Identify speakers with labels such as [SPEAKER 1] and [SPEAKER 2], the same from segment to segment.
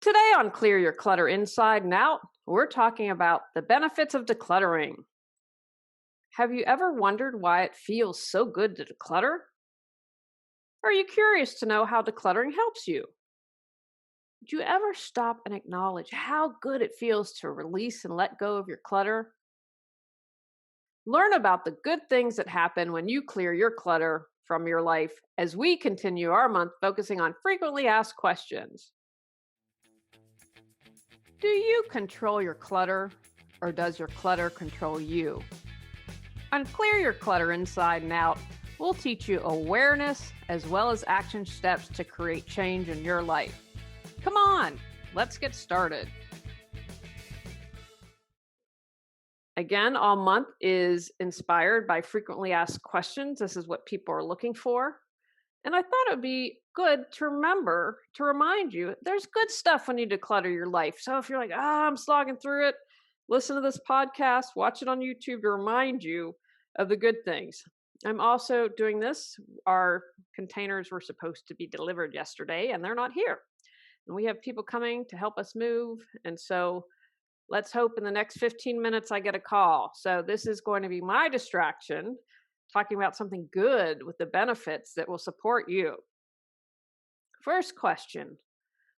[SPEAKER 1] Today on Clear Your Clutter Inside and Out, we're talking about the benefits of decluttering. Have you ever wondered why it feels so good to declutter? Are you curious to know how decluttering helps you? Do you ever stop and acknowledge how good it feels to release and let go of your clutter? Learn about the good things that happen when you clear your clutter from your life as we continue our month focusing on frequently asked questions. Do you control your clutter, or does your clutter control you? On Clear Your Clutter Inside and Out, we'll teach you awareness as well as action steps to create change in your life. Come on, let's get started. Again, all month is inspired by frequently asked questions. This is what people are looking for. And I thought it would be good to remember to remind you there's good stuff when you declutter your life. So if you're like, I'm slogging through it, listen to this podcast, watch it on YouTube to remind you of the good things. I'm also doing this. Our containers were supposed to be delivered yesterday and they're not here. And we have people coming to help us move. And so let's hope in the next 15 minutes I get a call. So this is going to be my distraction, talking about something good with the benefits that will support you. First question,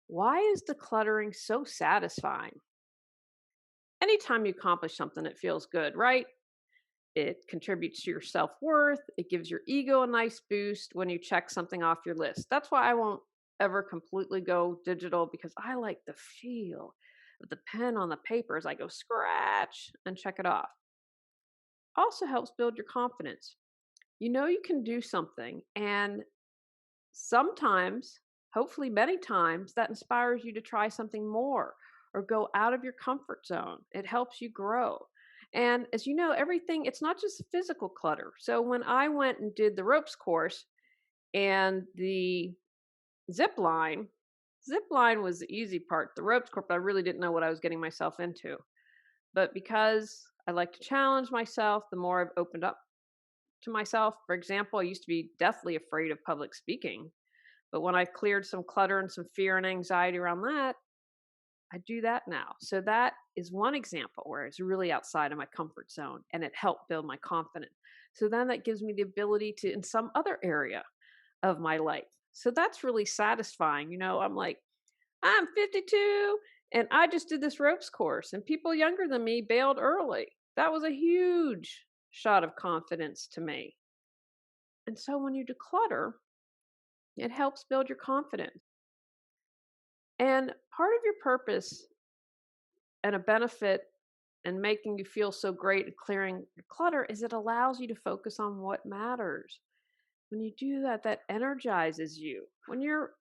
[SPEAKER 1] why is decluttering so satisfying? Anytime you accomplish something, it feels good, right? It contributes to your self-worth. It gives your ego a nice boost when you check something off your list. That's why I won't ever completely go digital, because I like the feel of the pen on the paper as I go scratch and check it off. Also helps build your confidence. You know you can do something, and sometimes, hopefully many times, that inspires you to try something more or go out of your comfort zone. It helps you grow. And as you know, everything, it's not just physical clutter. So when I went and did the ropes course and the zip line was the easy part. The ropes course, I really didn't know what I was getting myself into. But because I like to challenge myself, the more I've opened up to myself. For example, I used to be deathly afraid of public speaking, but when I've cleared some clutter and some fear and anxiety around that, I do that now. So that is one example where it's really outside of my comfort zone and it helped build my confidence. So then that gives me the ability to in some other area of my life. So that's really satisfying. You know, I'm like, I'm 52 and I just did this ropes course and people younger than me bailed early. That was a huge shot of confidence to me. And so when you declutter, it helps build your confidence. And part of your purpose and a benefit and making you feel so great at clearing your clutter is it allows you to focus on what matters. When you do that, that energizes you. When you're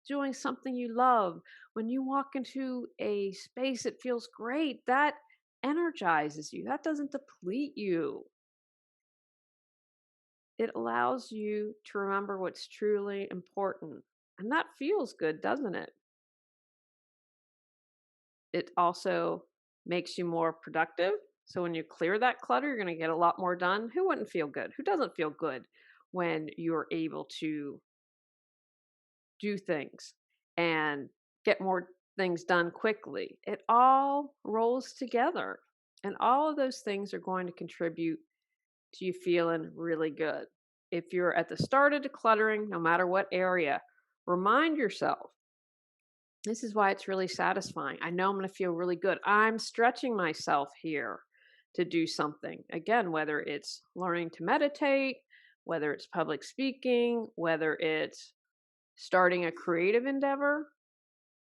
[SPEAKER 1] doing something you love, when you walk into a space that feels great, that energizes you. That doesn't deplete you. It allows you to remember what's truly important. And that feels good, doesn't it? It also makes you more productive. So when you clear that clutter, you're going to get a lot more done. Who wouldn't feel good? Who doesn't feel good when you're able to do things and get more things done quickly? It all rolls together. And all of those things are going to contribute to you feeling really good. If you're at the start of decluttering, no matter what area, remind yourself, this is why it's really satisfying. I know I'm going to feel really good. I'm stretching myself here to do something. Again, whether it's learning to meditate, whether it's public speaking, whether it's starting a creative endeavor,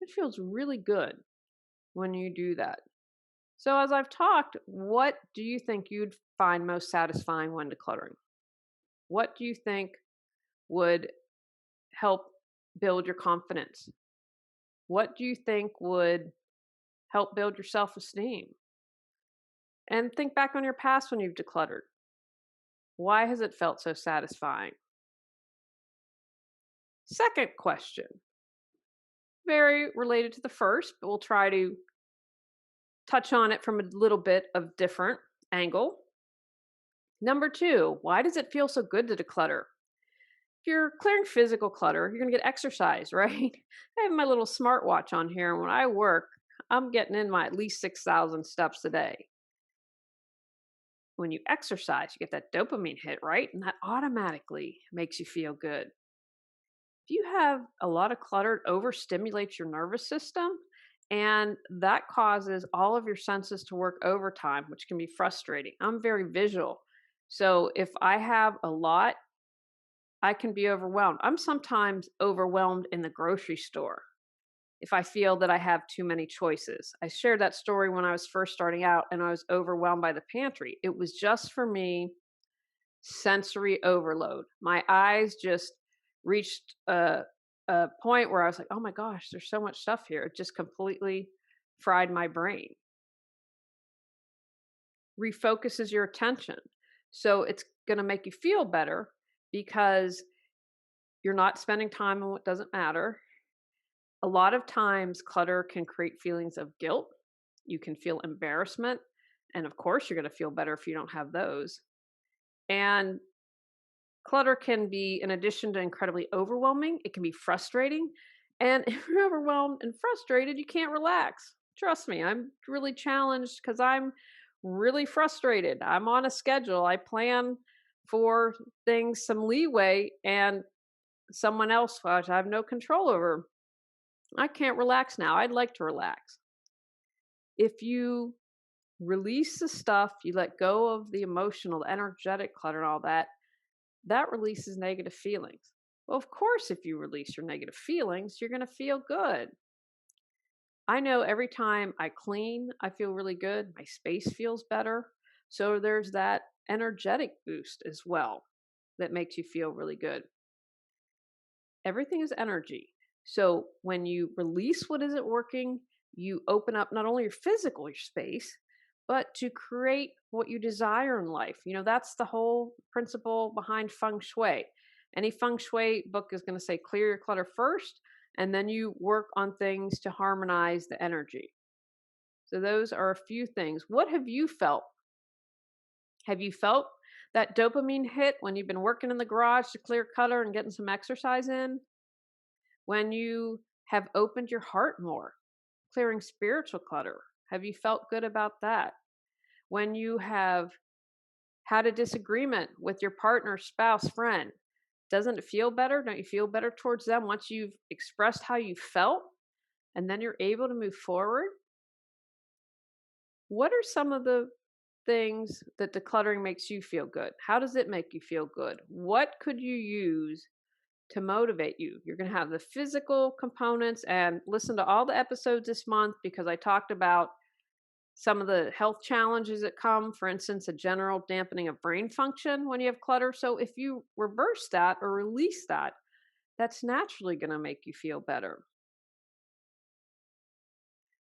[SPEAKER 1] it feels really good when you do that. So as I've talked, what do you think you'd find most satisfying when decluttering? What do you think would help build your confidence? What do you think would help build your self-esteem? And think back on your past when you've decluttered. Why has it felt so satisfying? Second question, very related to the first, but we'll try to touch on it from a little bit of different angle. Number two, why does it feel so good to declutter? If you're clearing physical clutter, you're going to get exercise, right? I have my little smartwatch on here, and when I work, I'm getting in my at least 6,000 steps a day. When you exercise, you get that dopamine hit, right? And that automatically makes you feel good. If you have a lot of clutter, it overstimulates your nervous system, and that causes all of your senses to work overtime, which can be frustrating. I'm very visual. So if I have a lot, I can be overwhelmed. I'm sometimes overwhelmed in the grocery store if I feel that I have too many choices. I shared that story when I was first starting out and I was overwhelmed by the pantry. It was just for me sensory overload. My eyes just reached a point where I was like, oh my gosh, there's so much stuff here. It just completely fried my brain. Refocuses your attention. So it's going to make you feel better because you're not spending time on what doesn't matter. A lot of times, clutter can create feelings of guilt. You can feel embarrassment. And of course, you're going to feel better if you don't have those. And clutter can be, in addition to incredibly overwhelming, it can be frustrating. And if you're overwhelmed and frustrated, you can't relax. Trust me, I'm really challenged because I'm really frustrated. I'm on a schedule. I plan for things some leeway, and someone else, which I have no control over, I can't relax now. I'd like to relax. If you release the stuff, you let go of the emotional, the energetic clutter and all that, that releases negative feelings. Well, of course, if you release your negative feelings, you're going to feel good. I know every time I clean, I feel really good. My space feels better. So there's that energetic boost as well that makes you feel really good. Everything is energy. So when you release what isn't working, you open up not only your physical your space, but to create what you desire in life. That's the whole principle behind feng shui. Any feng shui book is going to say clear your clutter first, and then you work on things to harmonize the energy. So those are a few things. What have you felt? Have you felt that dopamine hit when you've been working in the garage to clear clutter and getting some exercise in? When you have opened your heart more, clearing spiritual clutter, have you felt good about that? When you have had a disagreement with your partner, spouse, friend, doesn't it feel better? Don't you feel better towards them once you've expressed how you felt and then you're able to move forward? What are some of the things that decluttering makes you feel good? How does it make you feel good? What could you use to motivate you? You're going to have the physical components, and listen to all the episodes this month because I talked about some of the health challenges that come, for instance, a general dampening of brain function when you have clutter. So if you reverse that or release that, that's naturally going to make you feel better.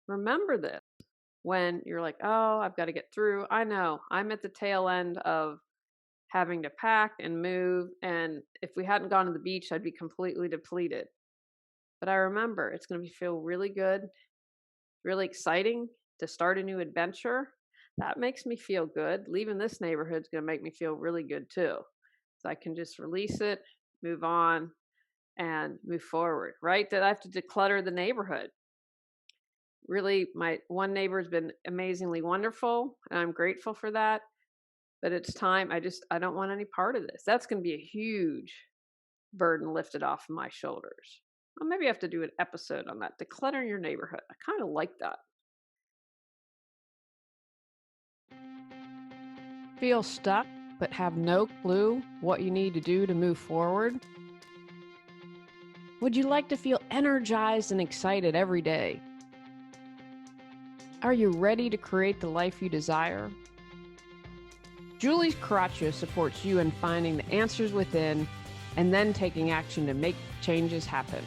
[SPEAKER 1] Remember this when you're like, oh, I've got to get through. I know I'm at the tail end of having to pack and move. And if we hadn't gone to the beach, I'd be completely depleted. But I remember it's going to feel really good, really exciting to start a new adventure. That makes me feel good. Leaving this neighborhood is going to make me feel really good too. So I can just release it, move on, and move forward, right? That I have to declutter the neighborhood. Really, my one neighbor has been amazingly wonderful, and I'm grateful for that. But it's time. I don't want any part of this. That's going to be a huge burden lifted off of my shoulders. Well, maybe I have to do an episode on that. Decluttering your neighborhood. I kind of like that. Feel stuck but have no clue what you need to do to move forward? Would you like to feel energized and excited every day? Are you ready to create the life you desire? Julie Coraccio supports you in finding the answers within and then taking action to make changes happen.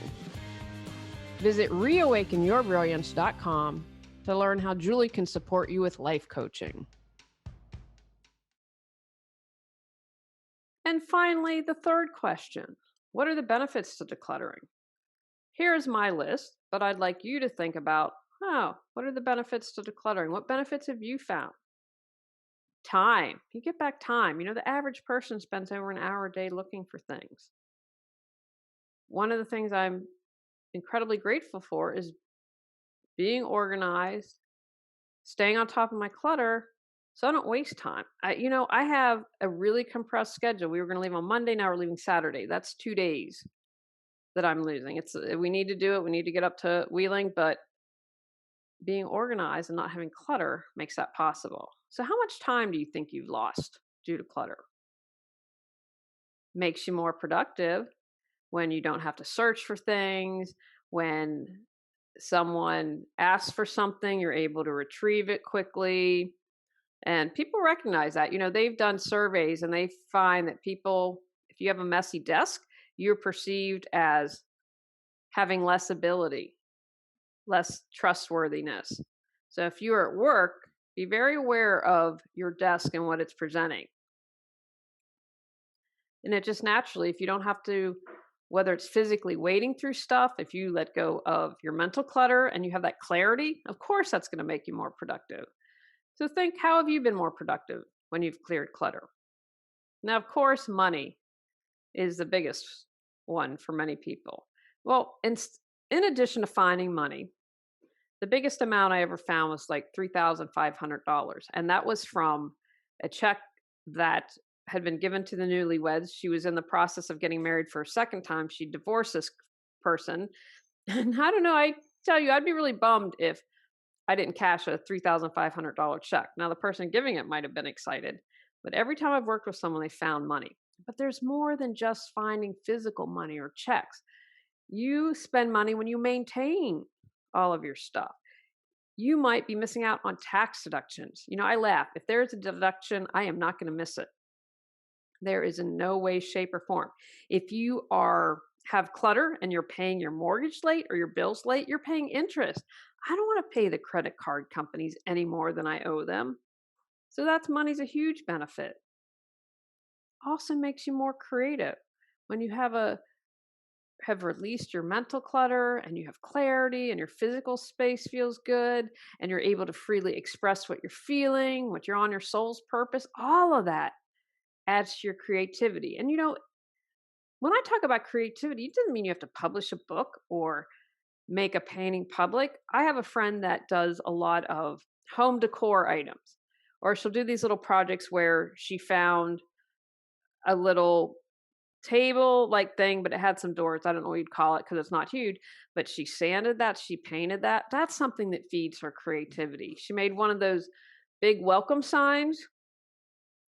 [SPEAKER 1] Visit reawakenyourbrilliance.com to learn how Julie can support you with life coaching. And finally, the third question. What are the benefits to decluttering? Here's my list, but I'd like you to think about, what are the benefits to decluttering? What benefits have you found? Time. You get back time. The average person spends over an hour a day looking for things. one of the things I'm incredibly grateful for is being organized, staying on top of my clutter so I don't waste time. I have a really compressed schedule. We were going to leave on Monday, now we're leaving Saturday. That's 2 days that I'm losing. We need to do it. We need to get up to Wheeling, but being organized and not having clutter makes that possible. So how much time do you think you've lost due to clutter? Makes you more productive when you don't have to search for things, when someone asks for something, you're able to retrieve it quickly. And people recognize that. They've done surveys and they find that people, if you have a messy desk, you're perceived as having less ability, less trustworthiness. So if you're at work, be very aware of your desk and what it's presenting. And it just naturally, if you don't have to, whether it's physically wading through stuff, if you let go of your mental clutter and you have that clarity, of course that's going to make you more productive. So think, how have you been more productive when you've cleared clutter? Now, of course, money is the biggest one for many people. Well, in addition to finding money, the biggest amount I ever found was like $3,500. And that was from a check that had been given to the newlyweds. She was in the process of getting married for a second time. She divorced this person. And I don't know, I tell you, I'd be really bummed if I didn't cash a $3,500 check. Now, the person giving it might have been excited, but every time I've worked with someone, they found money. But there's more than just finding physical money or checks. You spend money when you maintain all of your stuff. You might be missing out on tax deductions. I laugh. If there's a deduction, I am not going to miss it. There is in no way, shape, or form. If you have clutter and you're paying your mortgage late or your bills late, you're paying interest. I don't want to pay the credit card companies any more than I owe them. So money's a huge benefit. Also makes you more creative. When you have released your mental clutter and you have clarity and your physical space feels good and you're able to freely express what you're feeling, what you're on your soul's purpose, all of that adds to your creativity. And when I talk about creativity, it doesn't mean you have to publish a book or make a painting public. I have a friend that does a lot of home decor items, or she'll do these little projects where she found a little table like thing, but it had some doors. I don't know what you'd call it because it's not huge, but she sanded that, she painted that. That's something that feeds her creativity. She made one of those big welcome signs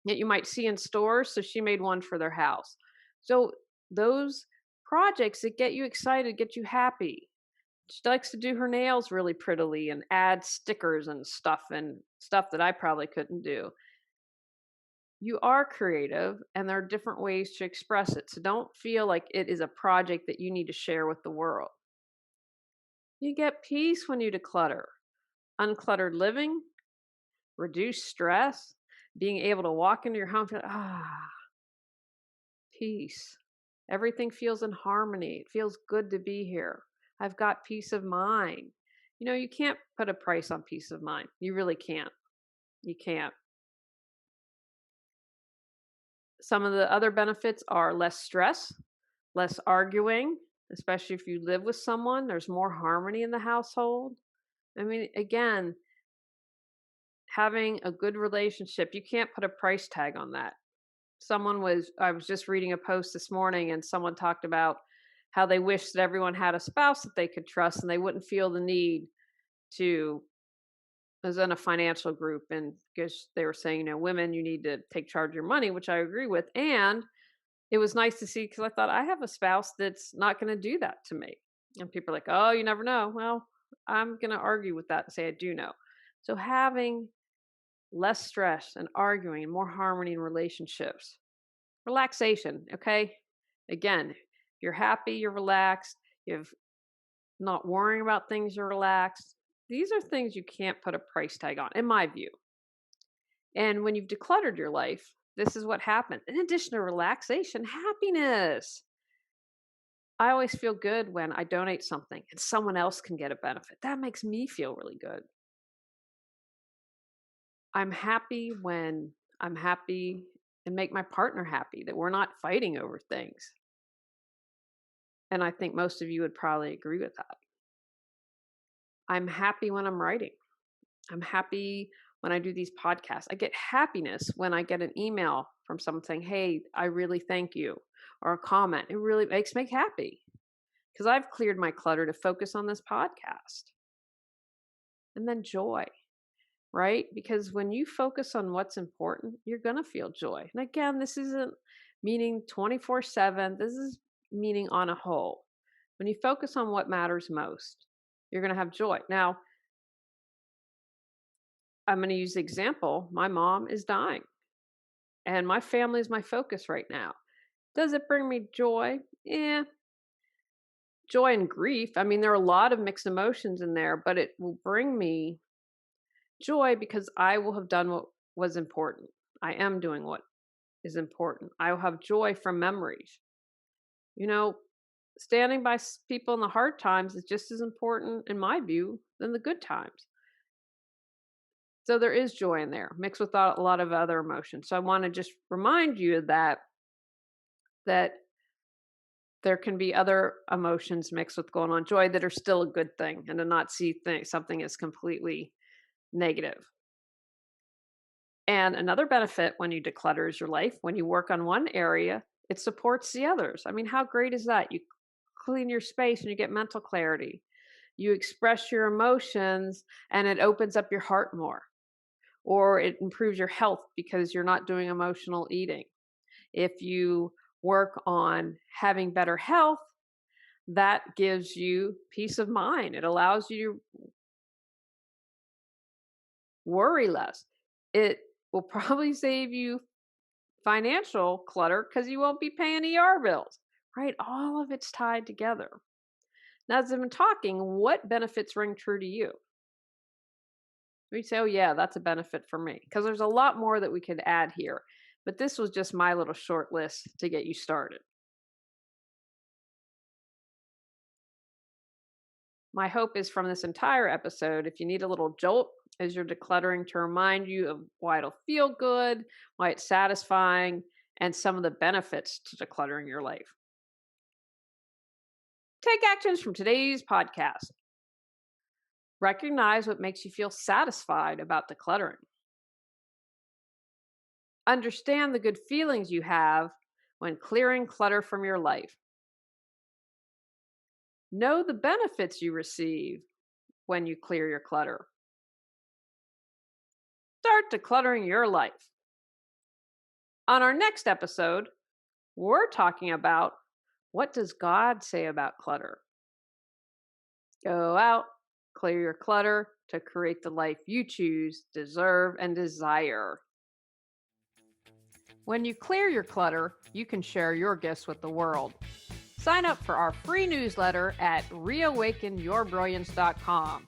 [SPEAKER 1] that you might see in stores. So she made one for their house. So those projects that get you excited, get you happy. She likes to do her nails really prettily and add stickers and stuff that I probably couldn't do. You are creative and there are different ways to express it. So don't feel like it is a project that you need to share with the world. You get peace when you declutter. Uncluttered living, reduce stress, being able to walk into your home, feel, peace. Everything feels in harmony. It feels good to be here. I've got peace of mind. You can't put a price on peace of mind. You really can't. You can't. Some of the other benefits are less stress, less arguing, especially if you live with someone. There's more harmony in the household. I mean, again, having a good relationship, you can't put a price tag on that. I was just reading a post this morning and someone talked about how they wish that everyone had a spouse that they could trust and they wouldn't feel the need to, I was in a financial group and because they were saying, women, you need to take charge of your money, which I agree with. And it was nice to see because I thought I have a spouse that's not going to do that to me. And people are like, oh, you never know. Well, I'm going to argue with that and say I do know. So having less stress and arguing and more harmony in relationships. Relaxation, okay? Again, you're happy, you're relaxed, you're not worrying about things, you're relaxed. These are things you can't put a price tag on, in my view. And when you've decluttered your life, this is what happened. In addition to relaxation, happiness. I always feel good when I donate something and someone else can get a benefit. That makes me feel really good. I'm happy when I'm happy and make my partner happy, that we're not fighting over things. And I think most of you would probably agree with that. I'm happy when I'm writing. I'm happy when I do these podcasts. I get happiness when I get an email from someone saying, "Hey, I really thank you," or a comment. It really makes me happy because I've cleared my clutter to focus on this podcast. And then joy, right? Because when you focus on what's important, you're going to feel joy. And again, this isn't meaning 24/7. This is meaning on a whole. When you focus on what matters most, you're going to have joy. Now, I'm going to use the example. My mom is dying, and my family is my focus right now. Does it bring me joy? Yeah, joy and grief. I mean, there are a lot of mixed emotions in there, but it will bring me joy because I will have done what was important. I am doing what is important. I will have joy from memories. You know, standing by people in the hard times is just as important, in my view, than the good times. So there is joy in there, mixed with a lot of other emotions. So I want to just remind you of that there can be other emotions mixed with going on joy that are still a good thing, and to not see something as completely negative. And another benefit when you declutter is your life. When you work on one area, it supports the others. I mean, how great is that? You clean your space and you get mental clarity. You express your emotions and it opens up your heart more. Or it improves your health because you're not doing emotional eating. If you work on having better health, that gives you peace of mind. It allows you to worry less. It will probably save you financial clutter because you won't be paying ER bills, right? All of it's tied together. Now, as I've been talking, what benefits ring true to you? We say, oh, yeah, that's a benefit for me, because there's a lot more that we could add here. But this was just my little short list to get you started. My hope is from this entire episode, if you need a little jolt as you're decluttering, to remind you of why it'll feel good, why it's satisfying, and some of the benefits to decluttering your life. Take actions from today's podcast. Recognize what makes you feel satisfied about decluttering. Understand the good feelings you have when clearing clutter from your life. Know the benefits you receive when you clear your clutter. Start decluttering your life. On our next episode, we're talking about, what does God say about clutter? Go out, clear your clutter to create the life you choose, deserve, and desire. When you clear your clutter, you can share your gifts with the world. Sign up for our free newsletter at reawakenyourbrilliance.com.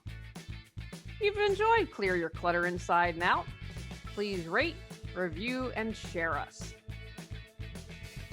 [SPEAKER 1] If you've enjoyed Clear Your Clutter Inside and Out, please rate, review, and share us.